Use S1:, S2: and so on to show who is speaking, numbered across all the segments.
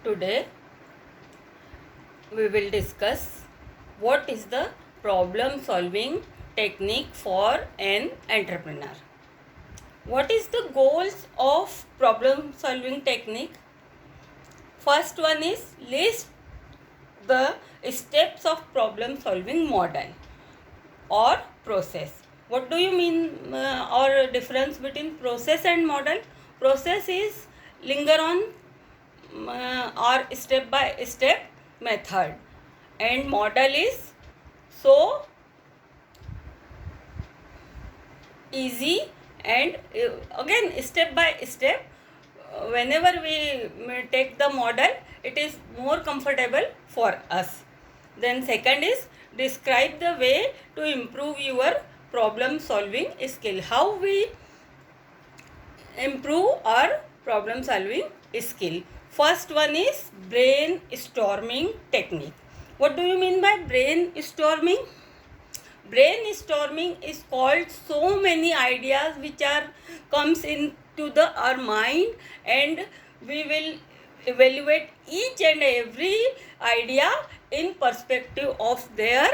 S1: Today we will discuss what is the problem solving technique for an entrepreneur. What is the goals of problem solving technique? First one is list the steps of problem solving model or process. What do you mean or difference between process and model? Process is linger on or step by step method, and model is so easy and again step by step. Whenever we take the model, it is more comfortable for us. Then second is describe the way to improve your problem solving skill. How we improve our problem solving skill? First one is brainstorming technique. What do you mean by brainstorming? Brainstorming is called so many ideas which are comes into our mind, and we will evaluate each and every idea in perspective of their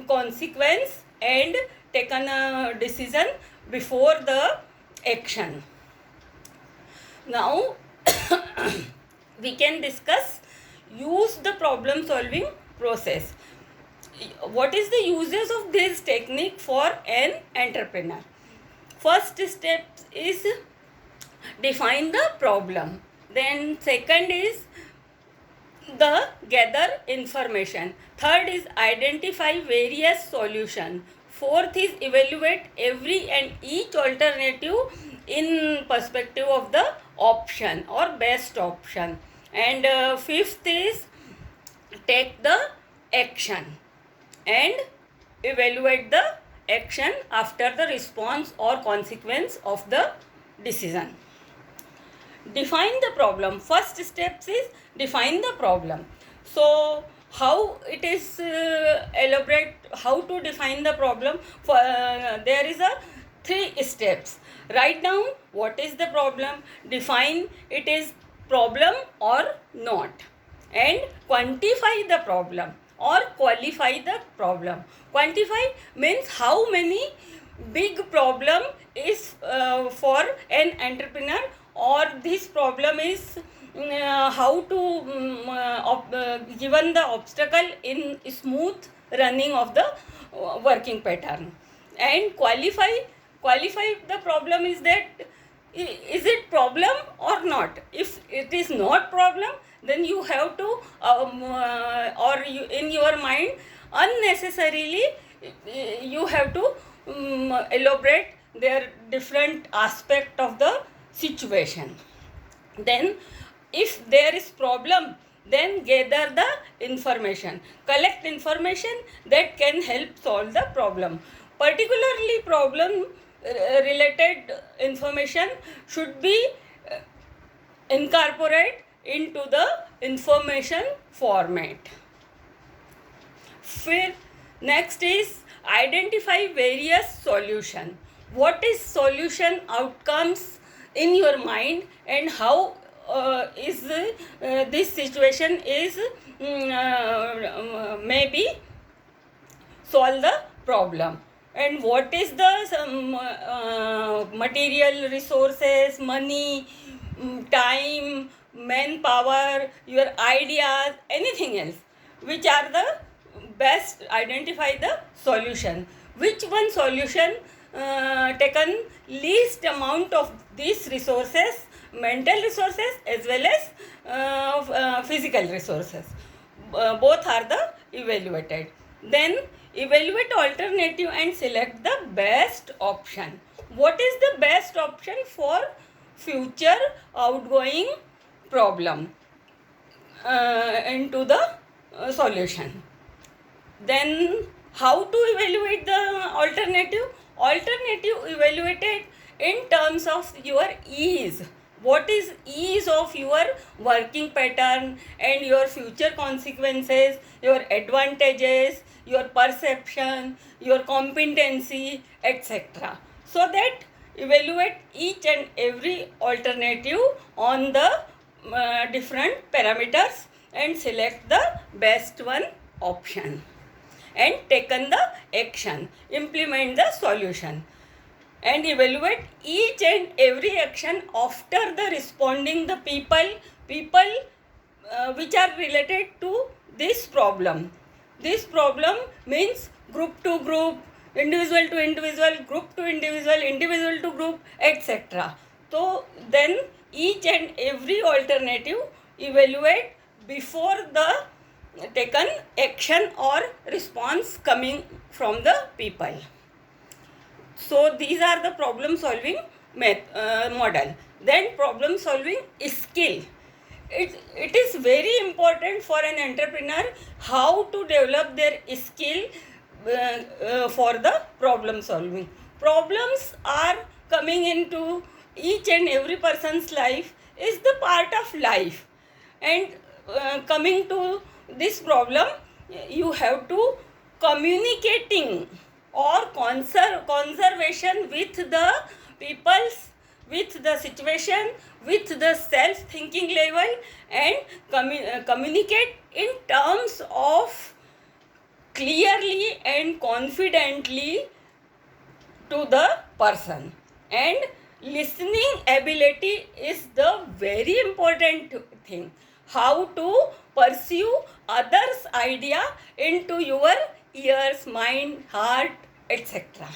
S1: consequence and taken a decision before the action. Now we can discuss use the problem solving process. What is the uses of this technique for an entrepreneur? First step is define the problem. Then second is the gather information. Third is identify various solution. Fourth is evaluate every and each alternative in perspective of the option or best option. And fifth is take the action and evaluate the action after the response or consequence of the decision. Define the problem. First steps is define the problem. So how it is elaborate, how to define the problem? For there is a 3 steps. Write down what is the problem, define it is problem or not, and quantify the problem or qualify the problem. Quantify means how many big problem is for an entrepreneur, or this problem is how to given the obstacle in smooth running of the working pattern. And qualify the problem is that is it problem or not. If it is not problem, then you have to or you in your mind unnecessarily you have to elaborate their different aspect of the situation. Then if there is problem, then gather the information, collect information that can help solve the problem. Particularly problem related information should be incorporate into the information format. Next is identify various solution. What is solution outcomes in your mind, and how is this situation is maybe solve the problem, and what is the material resources, money, time, manpower, your ideas, anything else, which are the best. Identify the solution, which one solution taken least amount of these resources, mental resources as well as physical resources, both are the evaluated. Then evaluate alternative and select the best option. What is the best option for future outgoing problem into the solution? Then how to evaluate the alternative? Alternative evaluated in terms of your ease. What is ease of your working pattern and your future consequences, your advantages, your perception, your competency, etc. So that evaluate each and every alternative on the different parameters and select the best one option and taken the action, implement the solution and evaluate each and every action after the responding the people which are related to this problem. This problem means group to group, individual to individual, group to individual, individual to group, etc. So then each and every alternative evaluate before the taken action or response coming from the people. So these are the problem solving model. Then problem solving skill. It is very important for an entrepreneur how to develop their skill for the problem solving. Problems are coming into each and every person's life, is the part of life, and coming to this problem you have to communicating or conservation with the people's, with the situation, with the self thinking level, and communicate in terms of clearly and confidently to the person. And listening ability is the very important thing, how to pursue others idea into your ears, mind, heart, etc.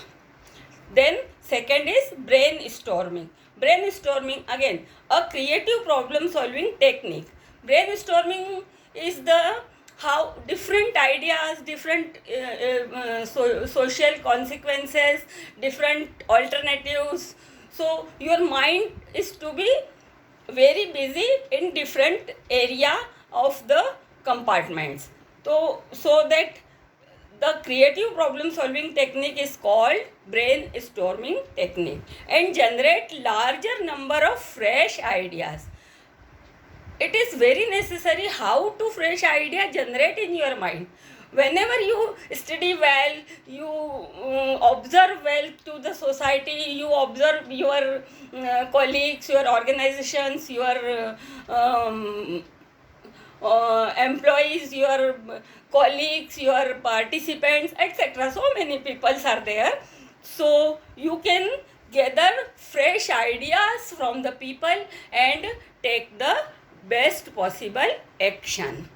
S1: Then second is brainstorming. Brainstorming again a creative problem solving technique. Brainstorming is the how different ideas, different social consequences, different alternatives. So your mind is to be very busy in different area of the compartments. So that the creative problem solving technique is called brainstorming technique and generate larger number of fresh ideas. It is very necessary how to fresh idea generate in your mind. Whenever you study well, you observe well to the society, you observe your colleagues, your organizations, your employees, your colleagues, your participants, etc. So many people are there. So you can gather fresh ideas from the people and take the best possible action.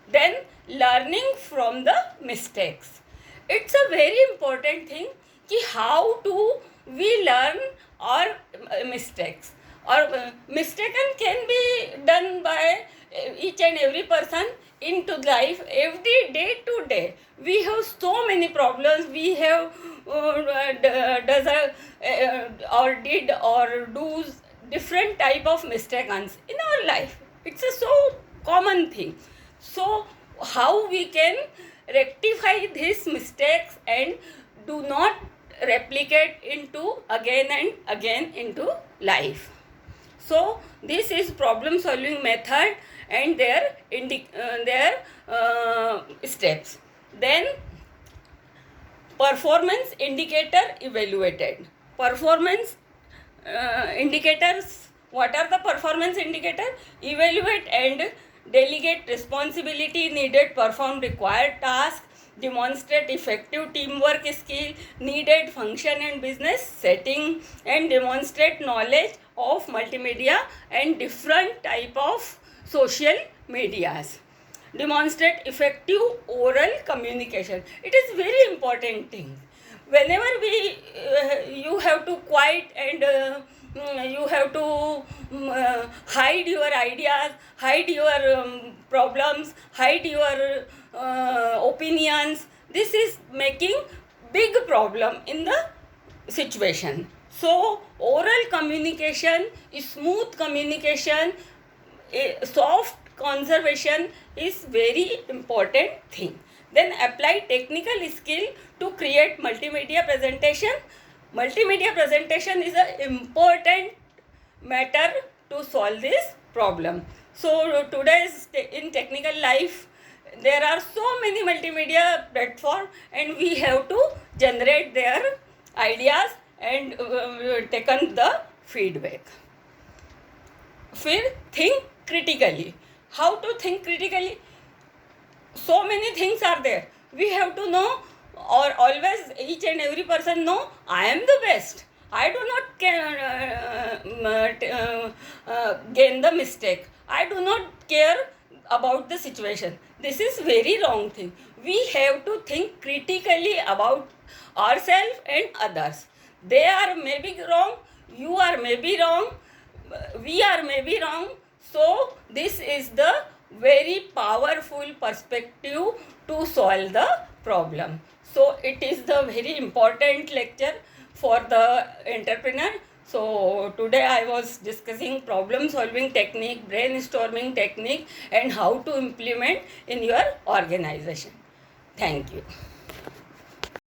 S1: Then learning from the mistakes. It's a very important thing कि how to we learn our mistakes. Or mistaken can be done by each and every person into life every day to day. We have so many problems. We have does or did or do different type of mistakes in our life. It's a so common thing. So how we can rectify these mistakes and do not replicate into again and again into life. So this is problem solving method and their steps. Then performance indicator evaluated. Performance indicators. What are the performance indicator? Evaluate and delegate responsibility needed, perform required task, demonstrate effective teamwork skill, needed function and business setting, and demonstrate knowledge of multimedia and different type of social medias. Demonstrate effective oral communication. It is very important thing. Whenever you have to quiet and you have to hide your ideas, hide your problems, hide your opinions. This is making big problem in the situation. So oral communication, smooth communication, soft conservation is very important thing. Then apply technical skill to create multimedia presentation. Multimedia presentation is an important matter to solve this problem. So today's in technical life there are so many multimedia platform and we have to generate their ideas and taken the feedback. फिर think critically. How to think critically? So many things are there. We have to know, or always each and every person know, I am the best. I do not gain the mistake. I do not care about the situation. This is very wrong thing. We have to think critically about ourselves and others. They are maybe wrong, you are maybe wrong, we are maybe wrong. So this is the very powerful perspective to solve the problem. So it is the very important lecture for the entrepreneur. So today I was discussing problem solving technique, brainstorming technique, and how to implement in your organization. Thank you.